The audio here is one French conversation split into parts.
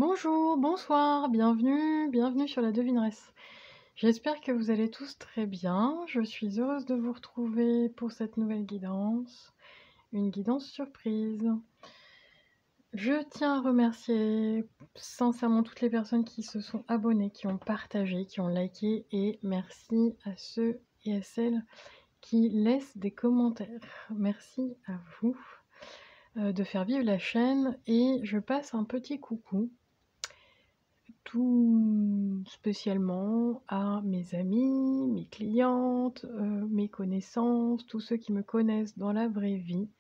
Bonjour, bonsoir, bienvenue sur la devineresse. J'espère que vous allez tous très bien. Je suis heureuse de vous retrouver pour cette nouvelle guidance, une guidance surprise. Je tiens à remercier sincèrement toutes les personnes qui se sont abonnées, qui ont partagé, qui ont liké, et merci à ceux et à celles qui laissent des commentaires. Merci à vous de faire vivre la chaîne, et je passe un petit coucou tout spécialement à mes amis, mes clientes, mes connaissances, tous ceux qui me connaissent dans la vraie vie,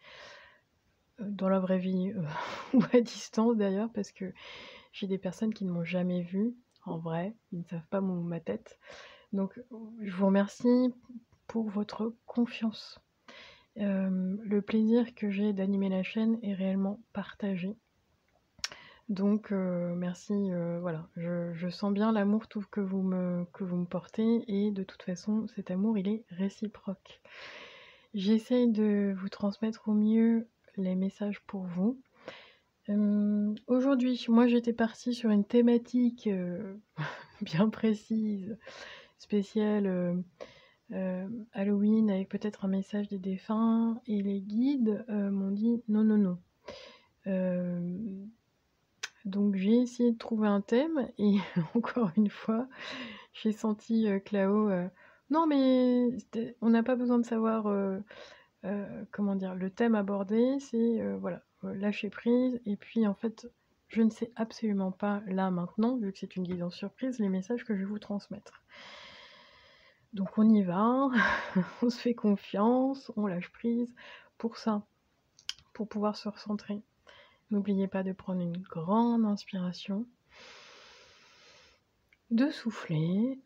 ou à distance d'ailleurs, parce que j'ai des personnes qui ne m'ont jamais vue en vrai, ils ne savent pas ma tête. Donc je vous remercie pour votre confiance. Le plaisir que j'ai d'animer la chaîne est réellement partagé. Donc merci, voilà, je sens bien l'amour tout que vous me portez, et de toute façon cet amour il est réciproque. J'essaye de vous transmettre au mieux les messages pour vous. Aujourd'hui, moi j'étais partie sur une thématique bien précise, spéciale Halloween, avec peut-être un message des défunts, et les guides m'ont dit non, non, non. Donc j'ai essayé de trouver un thème, et encore une fois, j'ai senti que là-haut, non mais on n'a pas besoin de savoir, comment dire, le thème abordé, c'est voilà, lâcher prise. Et puis en fait, je ne sais absolument pas là maintenant, vu que c'est une guidance surprise, les messages que je vais vous transmettre. Donc on y va, on se fait confiance, on lâche prise pour ça, pour pouvoir se recentrer. N'oubliez pas de prendre une grande inspiration, de souffler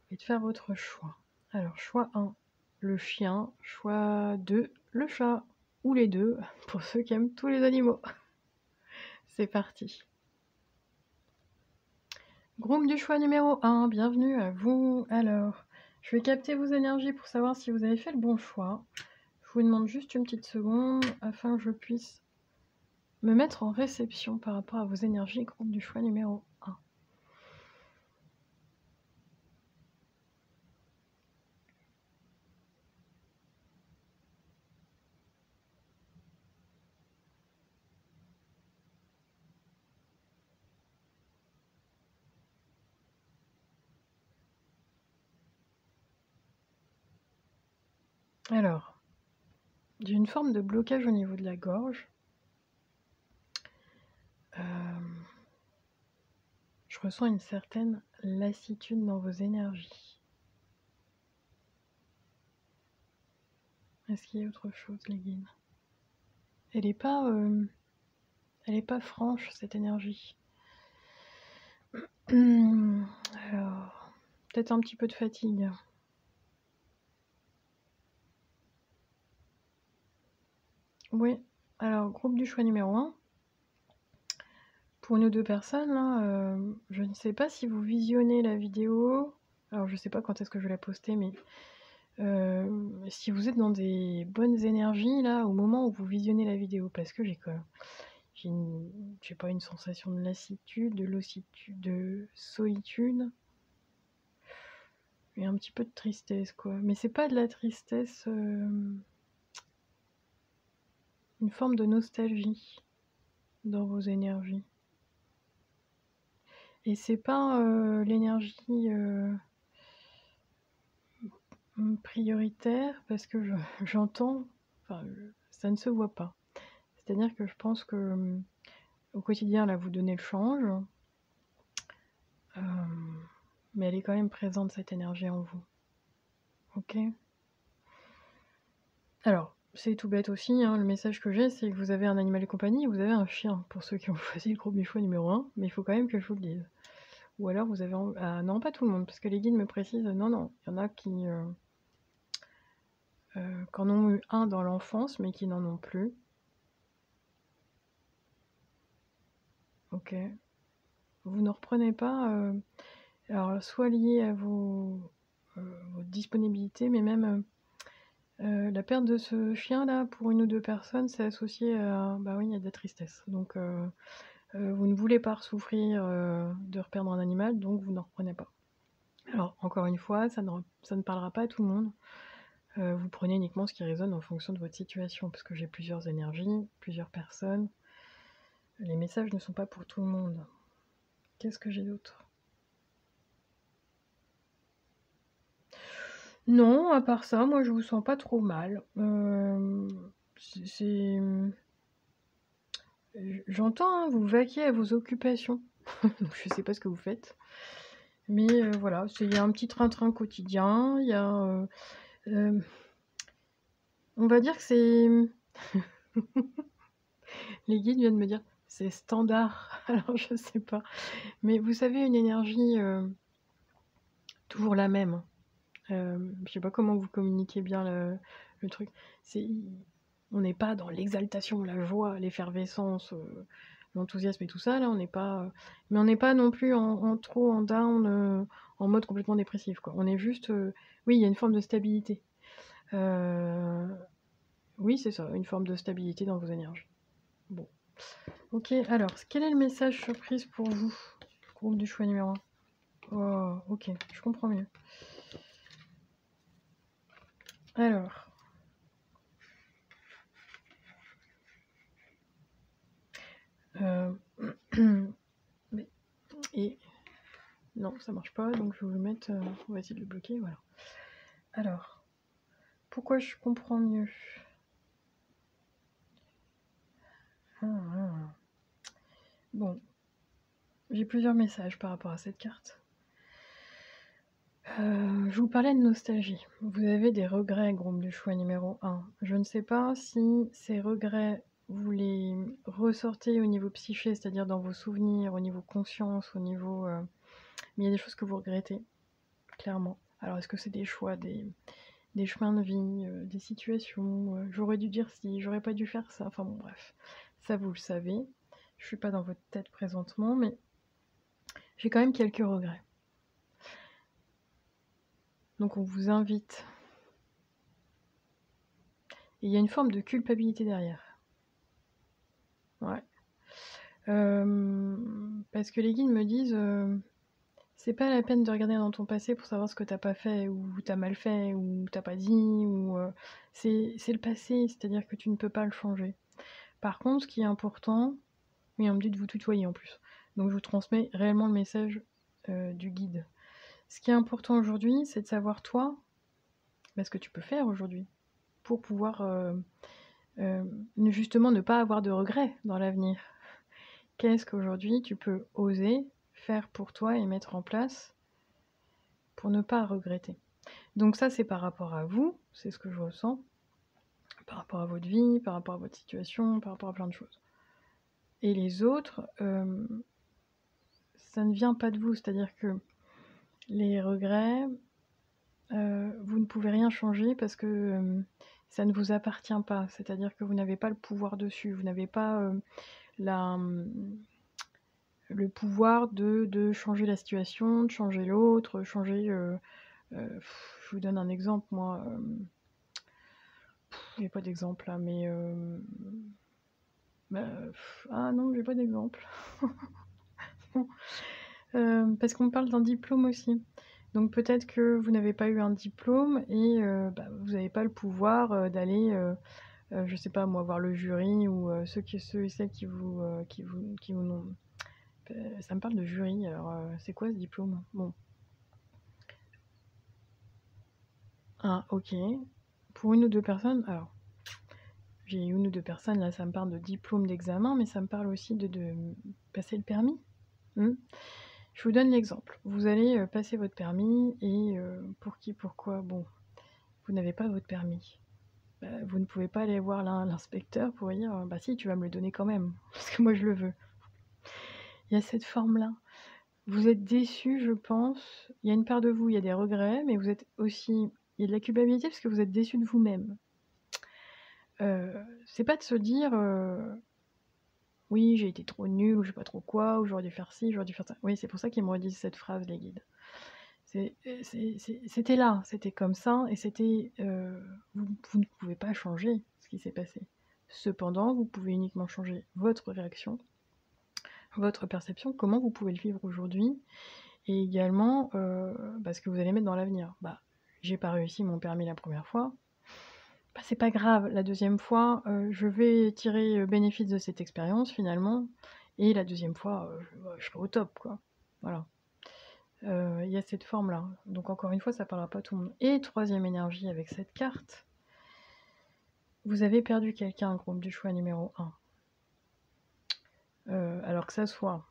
et de faire votre choix. Alors choix 1, le chien. Choix 2, le chat. Ou les deux, pour ceux qui aiment tous les animaux. C'est parti. Groupe du choix numéro 1, bienvenue à vous. Alors, je vais capter vos énergies pour savoir si vous avez fait le bon choix. Je vous demande juste une petite seconde afin que je puisse me mettre en réception par rapport à vos énergies. Groupe du choix numéro 1. Alors, j'ai une forme de blocage au niveau de la gorge. Je ressens une certaine lassitude dans vos énergies. Est-ce qu'il y a autre chose, les guides? Elle est pas franche, cette énergie. Alors, peut-être un petit peu de fatigue. Oui, alors groupe du choix numéro 1. Pour nous deux personnes, là, je ne sais pas si vous visionnez la vidéo. Alors je sais pas quand est-ce que je vais la poster, mais si vous êtes dans des bonnes énergies là au moment où vous visionnez la vidéo, parce que j'ai pas une sensation de lassitude, de solitude, et un petit peu de tristesse, quoi. Mais c'est pas de la tristesse, une forme de nostalgie dans vos énergies. Et c'est pas l'énergie prioritaire, parce que j'entends, enfin ça ne se voit pas. C'est-à-dire que je pense que au quotidien, là, vous donnez le change, mais elle est quand même présente, cette énergie en vous. Ok? Alors, c'est tout bête aussi, hein, le message que j'ai, c'est que vous avez un animal de compagnie, vous avez un chien, pour ceux qui ont choisi le groupe du choix numéro 1, mais il faut quand même que je vous le dise. Ou alors vous avez... Ah non, pas tout le monde, parce que les guides me précisent, non, il y en a qui en ont eu un dans l'enfance, mais qui n'en ont plus. Ok. Vous ne reprenez pas, alors soit lié à votre disponibilité, mais même La perte de ce chien-là, pour 1 ou 2 personnes, c'est associé à bah, oui, à de la tristesse. Donc vous ne voulez pas souffrir, de reperdre un animal, donc vous n'en reprenez pas. Alors encore une fois, ça ne parlera pas à tout le monde. Vous prenez uniquement ce qui résonne en fonction de votre situation, parce que j'ai plusieurs énergies, plusieurs personnes. Les messages ne sont pas pour tout le monde. Qu'est-ce que j'ai d'autre? Non, à part ça, moi je vous sens pas trop mal. C'est j'entends, hein, vous vaquez à vos occupations. Donc je sais pas ce que vous faites. Mais voilà, il y a un petit train-train quotidien, il y a, on va dire que c'est les guides viennent me dire: «C'est standard». Alors je sais pas. Mais vous savez une énergie, toujours la même. Je sais pas comment vous communiquez bien le truc. C'est on n'est pas dans l'exaltation, la joie, l'effervescence, l'enthousiasme et tout ça, là, on n'est pas, mais on n'est pas non plus en trop en down, en mode complètement dépressif, quoi. On est juste, oui, il y a une forme de stabilité. Heu, oui, c'est ça, une forme de stabilité dans vos énergies. Bon. OK, alors, quel est le message surprise pour vous? Groupe du choix numéro 1. Oh, OK, je comprends mieux. Alors. Mais et non, ça marche pas, donc je vais vous le mettre, on va essayer de le bloquer, voilà. Alors, pourquoi je comprends mieux? Bon, j'ai plusieurs messages par rapport à cette carte. Je vous parlais de nostalgie. Vous avez des regrets, groupe du choix numéro 1. Je ne sais pas si ces regrets, vous les ressortez au niveau psyché, c'est-à-dire dans vos souvenirs, au niveau conscience, au niveau, mais il y a des choses que vous regrettez, clairement. Alors est-ce que c'est des choix, des chemins de vie, des situations, j'aurais dû dire si, j'aurais pas dû faire ça, enfin bon bref. Ça vous le savez, je suis pas dans votre tête présentement, mais j'ai quand même quelques regrets. Donc on vous invite. Et il y a une forme de culpabilité derrière. Ouais. Parce que les guides me disent, c'est pas la peine de regarder dans ton passé pour savoir ce que t'as pas fait, ou t'as mal fait, ou t'as pas dit, ou c'est le passé, c'est-à-dire que tu ne peux pas le changer. Par contre, ce qui est important, oui, on me dit de vous tutoyer en plus. Donc je vous transmets réellement le message du guide. Ce qui est important aujourd'hui, c'est de savoir toi, ce que tu peux faire aujourd'hui pour pouvoir justement ne pas avoir de regrets dans l'avenir. Qu'est-ce qu'aujourd'hui tu peux oser faire pour toi et mettre en place pour ne pas regretter? Donc ça, c'est par rapport à vous, c'est ce que je ressens, par rapport à votre vie, par rapport à votre situation, par rapport à plein de choses. Et les autres, ça ne vient pas de vous, c'est-à-dire que les regrets, vous ne pouvez rien changer parce que ça ne vous appartient pas, c'est-à-dire que vous n'avez pas le pouvoir dessus, vous n'avez pas le pouvoir de changer la situation, de changer l'autre, changer... je vous donne un exemple, moi. J'ai pas d'exemple là, mais... ah non, j'ai pas d'exemple. Parce qu'on me parle d'un diplôme aussi. Donc peut-être que vous n'avez pas eu un diplôme et vous n'avez pas le pouvoir d'aller, je sais pas moi, voir le jury ou ceux et celles qui vous n'ont... ça me parle de jury, alors c'est quoi ce diplôme? Bon. Ah, ok. Pour 1 ou 2 personnes, alors, j'ai 1 ou 2 personnes, là, ça me parle de diplôme d'examen, mais ça me parle aussi de passer le permis. Je vous donne l'exemple. Vous allez passer votre permis et pour qui, pourquoi? Bon, vous n'avez pas votre permis. Vous ne pouvez pas aller voir l'inspecteur pour dire bah si, tu vas me le donner quand même, parce que moi je le veux. Il y a cette forme-là. Vous êtes déçu, je pense. Il y a une part de vous, il y a des regrets, mais vous êtes aussi... Il y a de la culpabilité parce que vous êtes déçu de vous-même. C'est pas de se dire oui, j'ai été trop nulle, ou je sais pas trop quoi, ou j'aurais dû faire ci, j'aurais dû faire ça. Oui, c'est pour ça qu'ils me redisent cette phrase, les guides. C'était là, c'était comme ça et c'était, vous ne pouvez pas changer ce qui s'est passé. Cependant, vous pouvez uniquement changer votre réaction, votre perception, comment vous pouvez le vivre aujourd'hui et également, ce que vous allez mettre dans l'avenir. Bah, j'ai pas réussi mon permis la première fois, bah, c'est pas grave, la deuxième fois, je vais tirer, bénéfice de cette expérience finalement et la deuxième fois, je serai au top quoi. Voilà. Il y a cette forme-là. Donc encore une fois, ça parlera pas à tout le monde. Et troisième énergie avec cette carte, vous avez perdu quelqu'un, groupe du choix numéro 1. Alors que ça soit,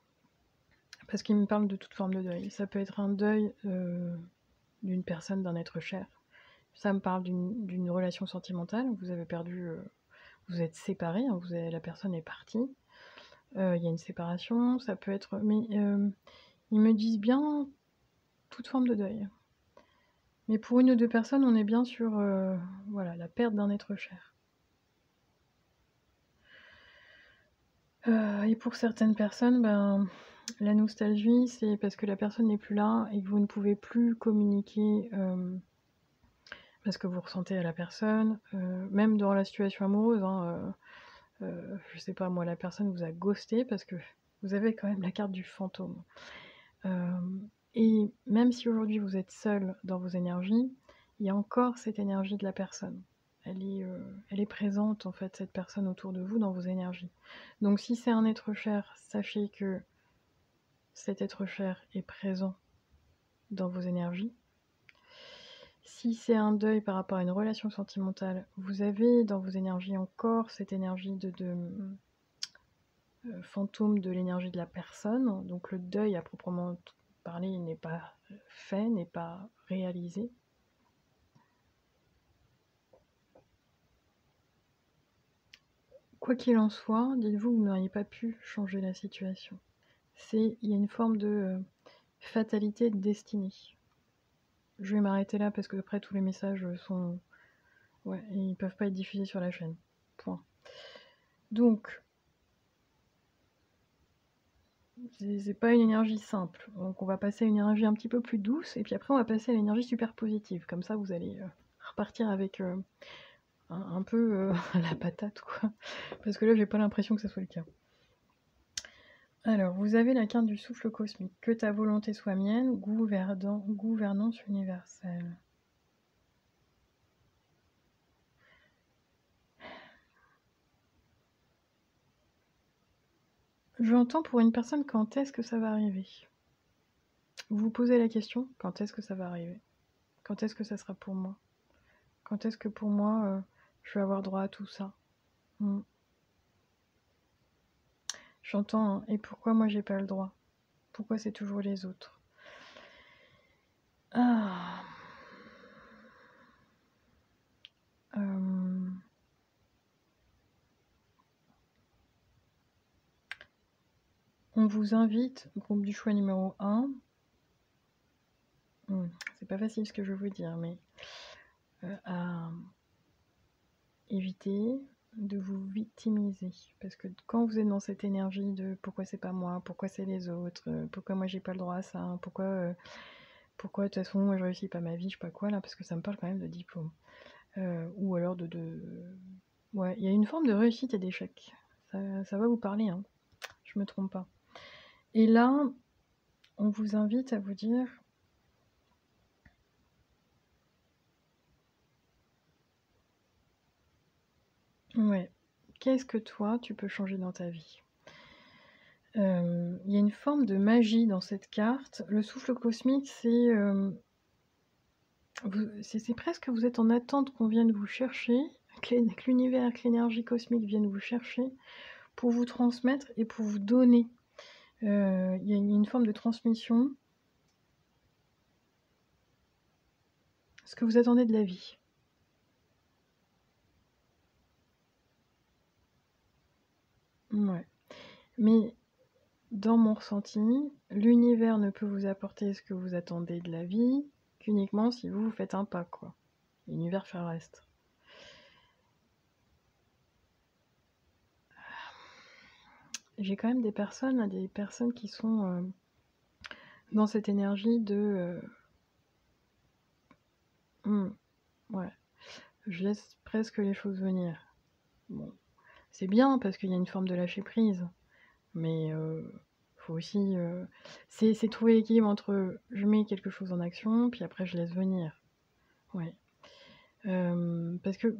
parce qu'il me parle de toute forme de deuil. Ça peut être un deuil d'une personne, d'un être cher. Ça me parle d'une relation sentimentale. Vous avez perdu, vous êtes séparés, hein, la personne est partie. Il y a une séparation, ça peut être... Mais ils me disent bien toute forme de deuil. Mais pour une ou deux personnes, on est bien sur voilà, la perte d'un être cher. Et pour certaines personnes, la nostalgie, c'est parce que la personne n'est plus là et que vous ne pouvez plus communiquer parce que vous ressentez à la personne, même dans la situation amoureuse, hein, je sais pas moi, la personne vous a ghosté parce que vous avez quand même la carte du fantôme. Et même si aujourd'hui vous êtes seul dans vos énergies, il y a encore cette énergie de la personne. Elle est présente en fait, cette personne autour de vous dans vos énergies. Donc si c'est un être cher, sachez que cet être cher est présent dans vos énergies. Si c'est un deuil par rapport à une relation sentimentale, vous avez dans vos énergies encore cette énergie de fantôme de l'énergie de la personne. Donc le deuil à proprement parler n'est pas fait, n'est pas réalisé. Quoi qu'il en soit, dites-vous que vous n'auriez pas pu changer la situation. Il y a une forme de fatalité de destinée. Je vais m'arrêter là parce que après tous les messages sont... Ouais, ils peuvent pas être diffusés sur la chaîne. Point. Donc, c'est pas une énergie simple. Donc on va passer à une énergie un petit peu plus douce et puis après on va passer à l'énergie super positive. Comme ça vous allez repartir avec un peu la patate quoi. Parce que là j'ai pas l'impression que ça soit le cas. Alors, vous avez la carte du souffle cosmique. Que ta volonté soit mienne, gouvernance universelle. J'entends pour une personne quand est-ce que ça va arriver. Vous vous posez la question, quand est-ce que ça va arriver? Quand est-ce que ça sera pour moi? Quand est-ce que pour moi, je vais avoir droit à tout ça? J'entends, hein, et pourquoi moi j'ai pas le droit? Pourquoi c'est toujours les autres? Ah. On vous invite, groupe du choix numéro 1. C'est pas facile ce que je veux vous dire, mais à éviter de vous victimiser. Parce que quand vous êtes dans cette énergie de pourquoi c'est pas moi, pourquoi c'est les autres, pourquoi moi j'ai pas le droit à ça, pourquoi de toute façon moi je réussis pas ma vie, je sais pas quoi là, parce que ça me parle quand même de diplôme. Ou alors Ouais, il y a une forme de réussite et d'échec. Ça va vous parler, hein. Je me trompe pas. Et là, on vous invite à vous dire... Ouais. Qu'est-ce que toi, tu peux changer dans ta vie? Il y a une forme de magie dans cette carte. Le souffle cosmique, c'est presque vous êtes en attente qu'on vienne vous chercher, que l'univers, que l'énergie cosmique vienne vous chercher pour vous transmettre et pour vous donner. Il y a une forme de transmission. Ce que vous attendez de la vie. Ouais. Mais dans mon ressenti, l'univers ne peut vous apporter ce que vous attendez de la vie qu'uniquement si vous faites un pas, quoi. L'univers fait le reste. J'ai quand même des personnes qui sont dans cette énergie de Mmh, ouais, je laisse presque les choses venir. Bon, c'est bien parce qu'il y a une forme de lâcher prise, mais faut aussi, c'est trouver l'équilibre entre je mets quelque chose en action, puis après je laisse venir. Ouais, parce que,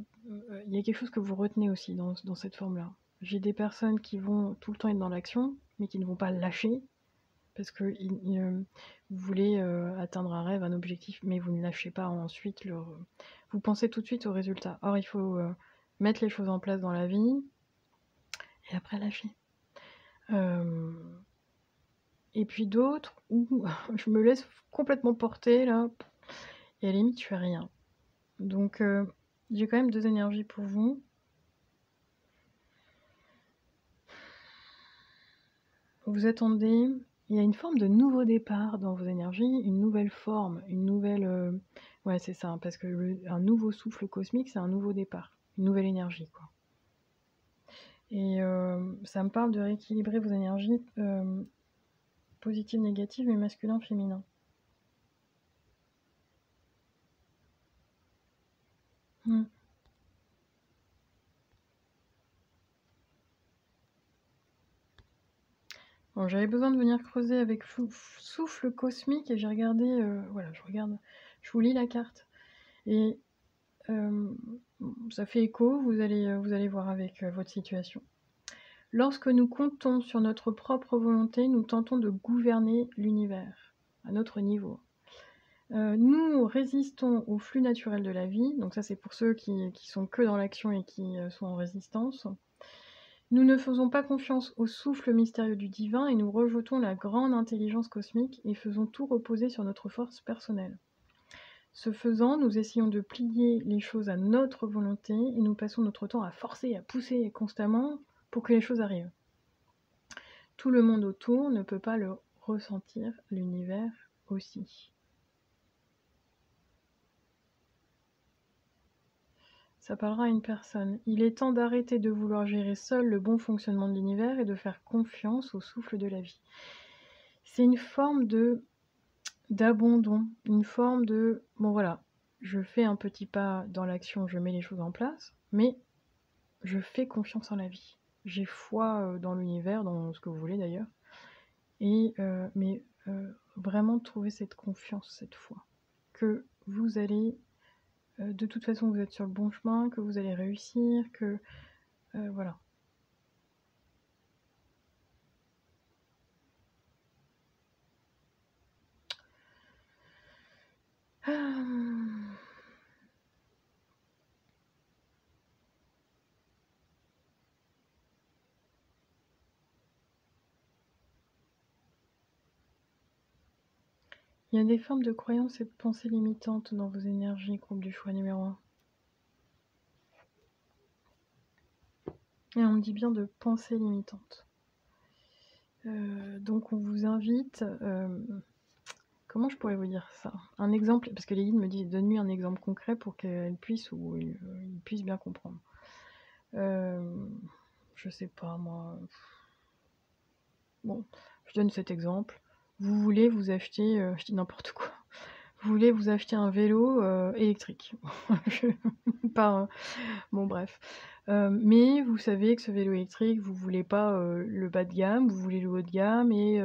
il y a quelque chose que vous retenez aussi dans cette forme-là. J'ai des personnes qui vont tout le temps être dans l'action, mais qui ne vont pas lâcher parce que vous voulez, atteindre un rêve, un objectif, mais vous ne lâchez pas ensuite vous pensez tout de suite au résultat. Or il faut, mettre les choses en place dans la vie et après lâcher. Et puis d'autres où je me laisse complètement porter là et à la limite je fais rien. Donc j'ai quand même 2 énergies pour vous. Vous attendez, il y a une forme de nouveau départ dans vos énergies, une nouvelle forme, une nouvelle, ouais c'est ça, parce que un nouveau souffle cosmique, c'est un nouveau départ, une nouvelle énergie quoi. Et ça me parle de rééquilibrer vos énergies, positives, négatives et masculin, féminin. Mmh. Bon, j'avais besoin de venir creuser avec souffle cosmique et j'ai regardé, voilà, je vous lis la carte et ça fait écho, vous allez voir avec, votre situation. Lorsque nous comptons sur notre propre volonté, nous tentons de gouverner l'univers, à notre niveau. Nous résistons au flux naturel de la vie, donc ça c'est pour ceux qui sont que dans l'action et qui, sont en résistance. Nous ne faisons pas confiance au souffle mystérieux du divin et nous rejetons la grande intelligence cosmique et faisons tout reposer sur notre force personnelle. Ce faisant, nous essayons de plier les choses à notre volonté et nous passons notre temps à forcer, à pousser constamment pour que les choses arrivent. Tout le monde autour ne peut pas le ressentir, l'univers aussi. Ça parlera à une personne. Il est temps d'arrêter de vouloir gérer seul le bon fonctionnement de l'univers et de faire confiance au souffle de la vie. C'est une forme d'abandon, une forme de bon voilà, je fais un petit pas dans l'action, je mets les choses en place, mais je fais confiance en la vie. J'ai foi dans l'univers, dans ce que vous voulez d'ailleurs, et mais vraiment trouver cette confiance cette fois, que vous allez de toute façon vous êtes sur le bon chemin, que vous allez réussir, que voilà. Ah. Il y a des formes de croyances et de pensées limitantes dans vos énergies, groupe du choix numéro 1. Et on me dit bien de pensées limitantes. Donc on vous invite, comment je pourrais vous dire ça? Un exemple, parce que les guides me disent donne-lui un exemple concret pour qu'elle puisse ou il puisse bien comprendre. Je sais pas moi. Bon, je donne cet exemple. Vous voulez vous acheter, je dis n'importe quoi. Vous voulez vous acheter un vélo électrique. Pas, bon bref. Mais vous savez que ce vélo électrique, vous voulez pas le bas de gamme, vous voulez le haut de gamme et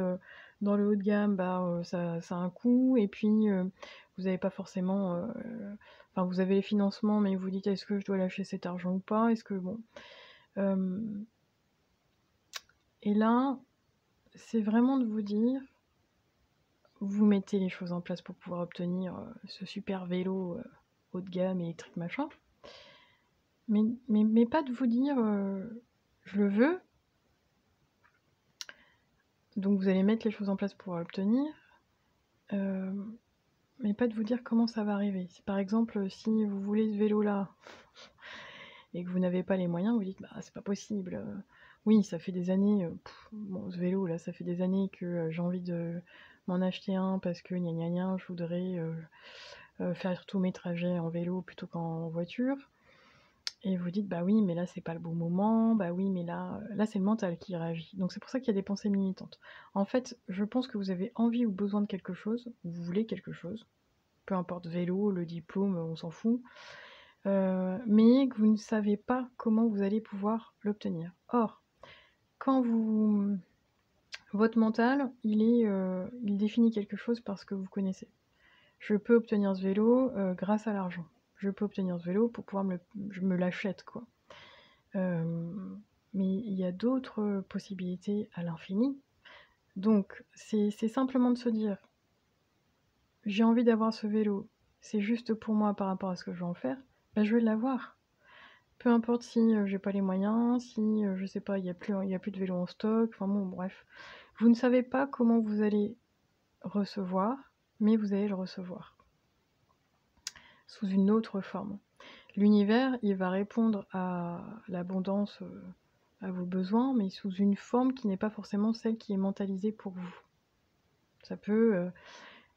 dans le haut de gamme, bah, ça a un coût et puis vous avez pas forcément, enfin vous avez les financements mais vous dites: «Est-ce que je dois lâcher cet argent ou pas? Est-ce que bon?» et là, c'est vraiment de vous dire, vous mettez les choses en place pour pouvoir obtenir, ce super vélo, haut de gamme, électrique, machin. Mais pas de vous dire, «Je le veux», donc vous allez mettre les choses en place pour l'obtenir, mais pas de vous dire comment ça va arriver. Si par exemple, si vous voulez ce vélo-là et que vous n'avez pas les moyens, vous dites: «Bah, c'est pas possible, oui, ça fait des années, bon ce vélo-là, ça fait des années que, j'ai envie de m'en acheter un parce que gna gna gna, je voudrais, faire tous mes trajets en vélo plutôt qu'en voiture». Et vous dites: «Bah oui, mais là, c'est pas le bon moment, bah oui, mais là, c'est le mental qui réagit». Donc c'est pour ça qu'il y a des pensées limitantes. En fait, je pense que vous avez envie ou besoin de quelque chose, vous voulez quelque chose, peu importe, vélo, le diplôme, on s'en fout, mais que vous ne savez pas comment vous allez pouvoir l'obtenir. Or, quand votre mental, il définit quelque chose parce que vous connaissez. Je peux obtenir ce vélo, grâce à l'argent. Je peux obtenir ce vélo pour pouvoir je me l'achète, quoi. Mais il y a d'autres possibilités à l'infini. Donc c'est simplement de se dire: «J'ai envie d'avoir ce vélo, c'est juste pour moi par rapport à ce que je veux en faire, bah, je vais l'avoir». Peu importe si, j'ai pas les moyens, si, je sais pas, il y a plus de vélo en stock, enfin bon, bref. Vous ne savez pas comment vous allez recevoir, mais vous allez le recevoir, sous une autre forme. L'univers, il va répondre à l'abondance, à vos besoins, mais sous une forme qui n'est pas forcément celle qui est mentalisée pour vous. Ça peut,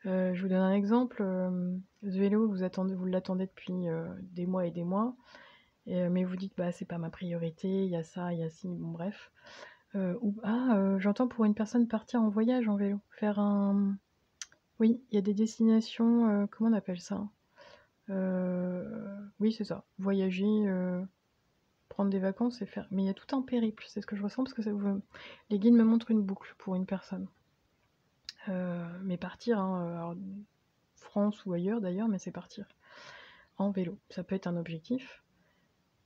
je vous donne un exemple, ce vélo, vous l'attendez depuis, des mois et des mois, mais vous dites: «Bah, c'est pas ma priorité, il y a ça, il y a ci», bon bref. J'entends pour une personne partir en voyage en vélo, faire un oui, il y a des destinations, comment on appelle ça? Oui, c'est ça, voyager, prendre des vacances et faire, mais il y a tout un périple, c'est ce que je ressens parce que les guides me montrent une boucle pour une personne. Mais partir, hein, alors France ou ailleurs d'ailleurs, mais c'est partir en vélo. Ça peut être un objectif.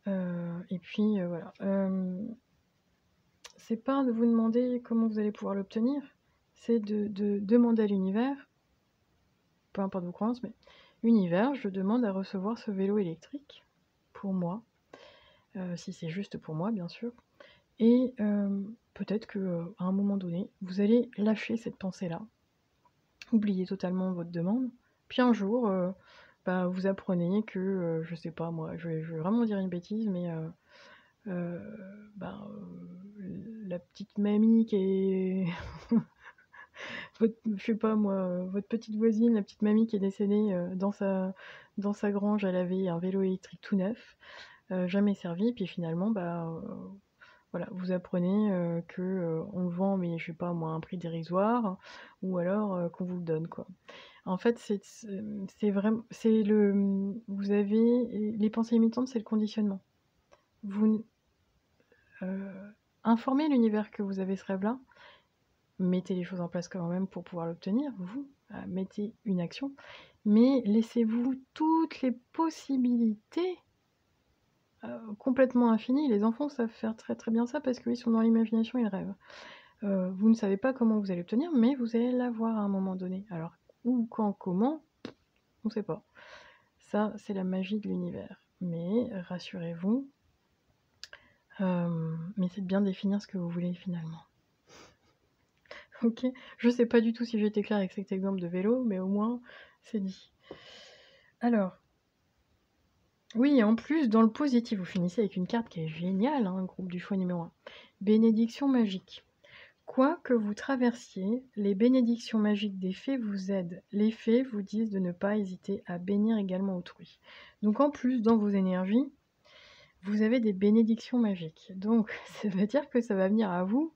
Et puis voilà. C'est pas de vous demander comment vous allez pouvoir l'obtenir, c'est de demander à l'univers, peu importe vos croyances, mais univers, je demande à recevoir ce vélo électrique pour moi, si c'est juste pour moi, bien sûr. Et peut-être que à un moment donné, vous allez lâcher cette pensée-là, oublier totalement votre demande, puis un jour, bah, vous apprenez que, je sais pas moi, je vais vraiment dire une bêtise, mais ben, la petite mamie qui est je sais pas moi, votre petite voisine, la petite mamie qui est décédée, dans sa grange, elle avait un vélo électrique tout neuf, jamais servi, puis finalement, bah, voilà, vous apprenez, que, on le vend, mais je sais pas moi, à un prix dérisoire, ou alors, qu'on vous le donne, quoi. En fait, vous avez les pensées limitantes, c'est le conditionnement. Vous informez l'univers que vous avez ce rêve-là, mettez les choses en place quand même pour pouvoir l'obtenir, vous, mettez une action, mais laissez-vous toutes les possibilités, complètement infinies. Les enfants savent faire très, très bien ça parce qu'ils sont dans l'imagination, ils rêvent. Vous ne savez pas comment vous allez l'obtenir, mais vous allez l'avoir à un moment donné. Alors où, quand, comment, on ne sait pas. Ça, c'est la magie de l'univers. Mais rassurez-vous, mais c'est de bien définir ce que vous voulez finalement. OK? Je sais pas du tout si j'ai été claire avec cet exemple de vélo, mais au moins c'est dit. Alors, oui, en plus, dans le positif, vous finissez avec une carte qui est géniale, hein, groupe du choix numéro 1. Bénédiction magique. Quoi que vous traversiez, les bénédictions magiques des fées vous aident. Les fées vous disent de ne pas hésiter à bénir également autrui. Donc en plus, dans vos énergies, vous avez des bénédictions magiques. Donc ça veut dire que ça va venir à vous.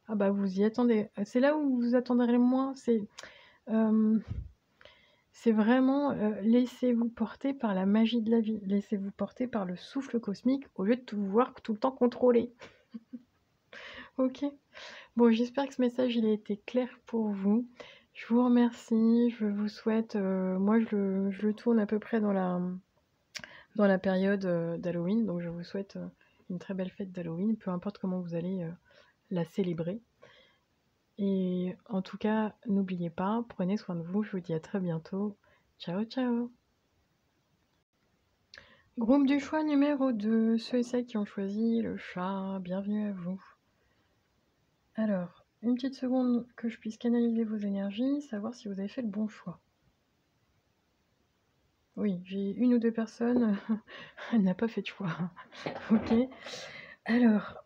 Ah bah vous y attendez. C'est là où vous attendrez le moins. C'est vraiment, laissez-vous porter par la magie de la vie. Laissez-vous porter par le souffle cosmique au lieu de tout vouloir tout le temps contrôler. OK? Bon, j'espère que ce message, il a été clair pour vous. Je vous remercie, je vous souhaite, moi je le tourne à peu près dans la période, d'Halloween, donc je vous souhaite, une très belle fête d'Halloween, peu importe comment vous allez, la célébrer. Et en tout cas, n'oubliez pas, prenez soin de vous, je vous dis à très bientôt. Ciao, ciao! Groupe du choix numéro 2, ceux et celles qui ont choisi le chat, bienvenue à vous. Alors, une petite seconde que je puisse canaliser vos énergies, savoir si vous avez fait le bon choix. Oui, j'ai une ou deux personnes, elle n'a pas fait de choix. OK. Alors,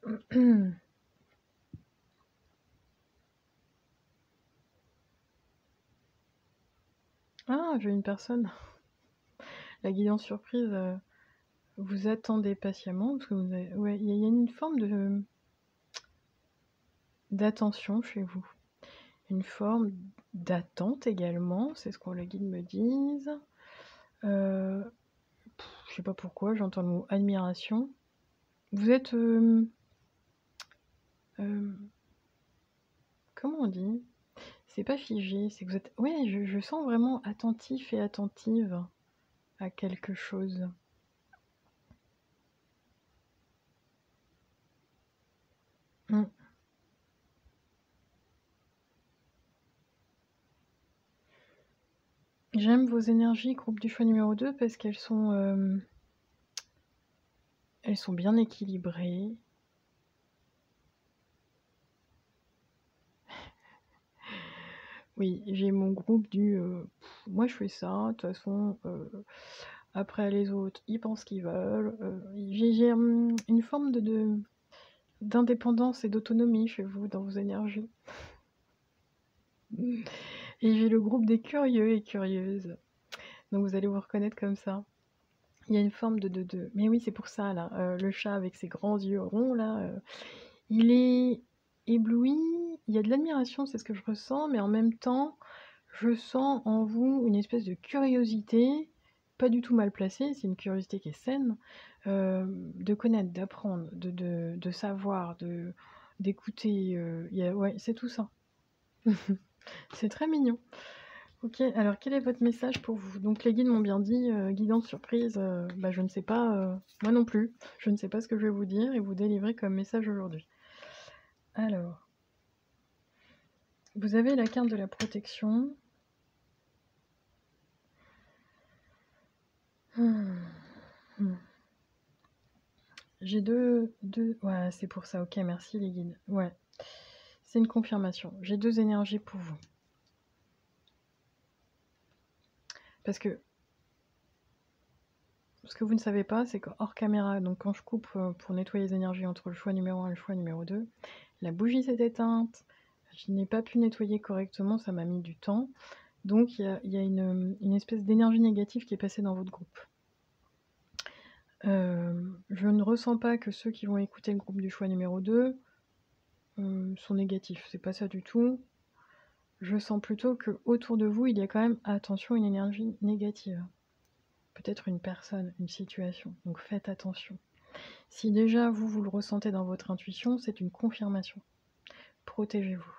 ah, j'ai une personne. La guidance surprise, vous attendez patiemment parce que ouais, il y a une forme d'attention chez vous. une forme d'attente également, c'est ce qu'on les guides me disent. Je sais pas pourquoi, j'entends le mot admiration. Vous êtes, comment on dit? C'est pas figé, c'est que vous êtes ouais, je sens vraiment attentif et attentive à quelque chose. Mmh. J'aime vos énergies, groupe du choix numéro 2, parce elles sont bien équilibrées. Oui, j'ai mon groupe moi je fais ça, de toute façon, après les autres, ils pensent qu'ils veulent. J'ai, une forme d'indépendance et d'autonomie chez vous, dans vos énergies. Et j'ai le groupe des curieux et curieuses. Donc vous allez vous reconnaître comme ça. Il y a une forme mais oui, c'est pour ça là, le chat avec ses grands yeux ronds là, il est ébloui, il y a de l'admiration, c'est ce que je ressens, mais en même temps, je sens en vous une espèce de curiosité, pas du tout mal placée, c'est une curiosité qui est saine, de connaître, d'apprendre, de savoir, d'écouter, ouais, c'est tout ça. C'est très mignon. OK, alors quel est votre message pour vous? Donc les guides m'ont bien dit, guidance surprise, bah, je ne sais pas, moi non plus. Je ne sais pas ce que je vais vous dire et vous délivrer comme message aujourd'hui. Alors, vous avez la carte de la protection. Mmh. Mmh. J'ai deux ouais, c'est pour ça, OK, merci les guides. Ouais, c'est une confirmation. J'ai 2 énergies pour vous. Parce que ce que vous ne savez pas, c'est que hors caméra, donc quand je coupe, pour nettoyer les énergies entre le choix numéro 1 et le choix numéro 2, la bougie s'est éteinte, je n'ai pas pu nettoyer correctement, ça m'a mis du temps. Donc il y a une espèce d'énergie négative qui est passée dans votre groupe. Je ne ressens pas que ceux qui vont écouter le groupe du choix numéro 2 sont négatifs, c'est pas ça du tout. Je sens plutôt qu'autour de vous, il y a quand même, attention, une énergie négative. Peut-être une personne, une situation, donc faites attention. Si déjà vous le ressentez dans votre intuition, c'est une confirmation. Protégez-vous.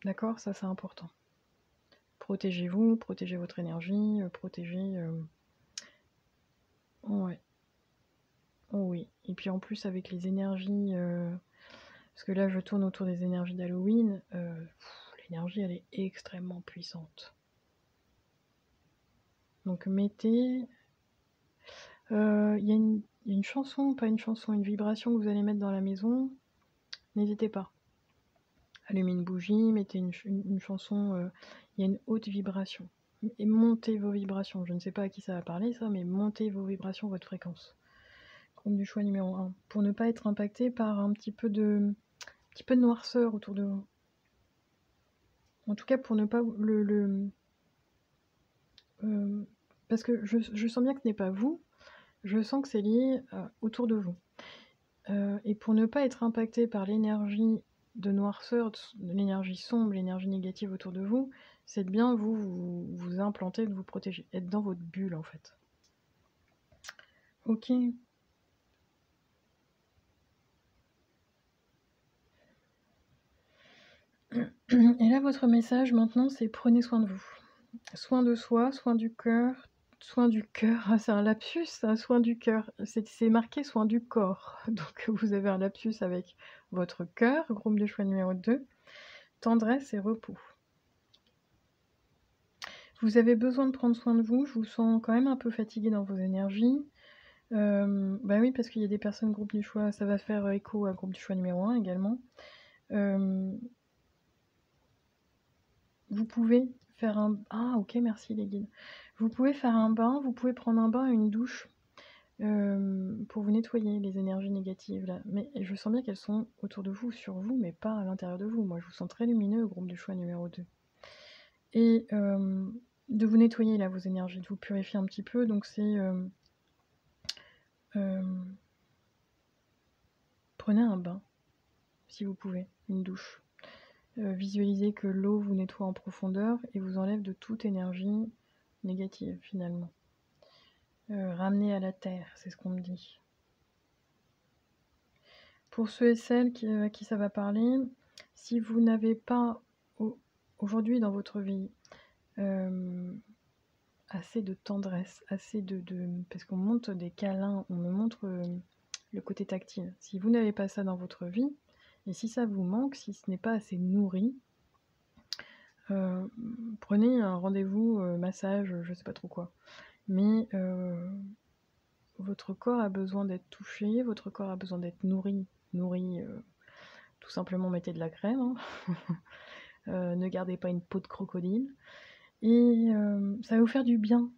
D'accord? Ça, c'est important. Protégez-vous, protégez votre énergie, protégez... Ouais. Oh oui. Et puis en plus, avec les énergies... Parce que là, je tourne autour des énergies d'Halloween. L'énergie, elle est extrêmement puissante. Donc mettez... Il y a une chanson, pas une chanson, une vibration que vous allez mettre dans la maison. N'hésitez pas. Allumez une bougie, mettez une chanson, il y a une haute vibration. Et montez vos vibrations. Je ne sais pas à qui ça va parler ça, mais montez vos vibrations, votre fréquence. Groupe du choix numéro 1. Pour ne pas être impacté par un petit peu de noirceur autour de vous. En tout cas, pour ne pas parce que je sens bien que ce n'est pas vous, je sens que c'est lié autour de vous. Et pour ne pas être impacté par l'énergie de noirceur, de l'énergie sombre, l'énergie négative autour de vous, c'est de bien vous implanter, de vous protéger, être dans votre bulle en fait. Ok. Et là, votre message maintenant, c'est prenez soin de vous. Soin de soi, soin du cœur, ah, c'est un lapsus, ça, soin du cœur. C'est marqué soin du corps. Donc vous avez un lapsus avec votre cœur, groupe de choix numéro 2, tendresse et repos. Vous avez besoin de prendre soin de vous, je vous sens quand même un peu fatigué dans vos énergies. Bah oui, parce qu'il y a des personnes groupe du choix, ça va faire écho à groupe du choix numéro 1 également. Vous pouvez faire un... Ah ok, merci les guides. Vous pouvez faire un bain, vous pouvez prendre un bain et une douche pour vous nettoyer les énergies négatives là. Mais je sens bien qu'elles sont autour de vous, sur vous, mais pas à l'intérieur de vous. Moi, je vous sens très lumineux au groupe du choix numéro 2. Et de vous nettoyer là vos énergies, de vous purifier un petit peu. Donc c'est... prenez un bain, si vous pouvez, une douche. Visualisez que l'eau vous nettoie en profondeur et vous enlève de toute énergie négative finalement. Ramenez à la terre, c'est ce qu'on me dit. Pour ceux et celles à qui ça va parler, si vous n'avez pas aujourd'hui dans votre vie assez de tendresse, assez parce qu'on me montre des câlins, on me montre le côté tactile. Si vous n'avez pas ça dans votre vie, et si ça vous manque, si ce n'est pas assez nourri, prenez un rendez-vous massage, je sais pas trop quoi. Mais votre corps a besoin d'être touché, votre corps a besoin d'être nourri. Tout simplement mettez de la crème, hein. Ne gardez pas une peau de crocodile. Et ça va vous faire du bien.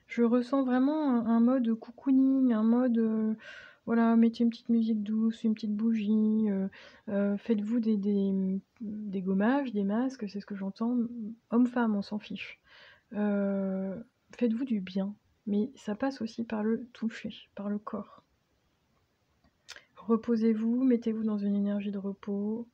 Je ressens vraiment un mode cocooning, un mode, voilà, mettez une petite musique douce, une petite bougie, faites-vous des gommages, des masques, c'est ce que j'entends. Homme-femme, on s'en fiche. Faites-vous du bien, mais ça passe aussi par le toucher, par le corps. Reposez-vous, mettez-vous dans une énergie de repos.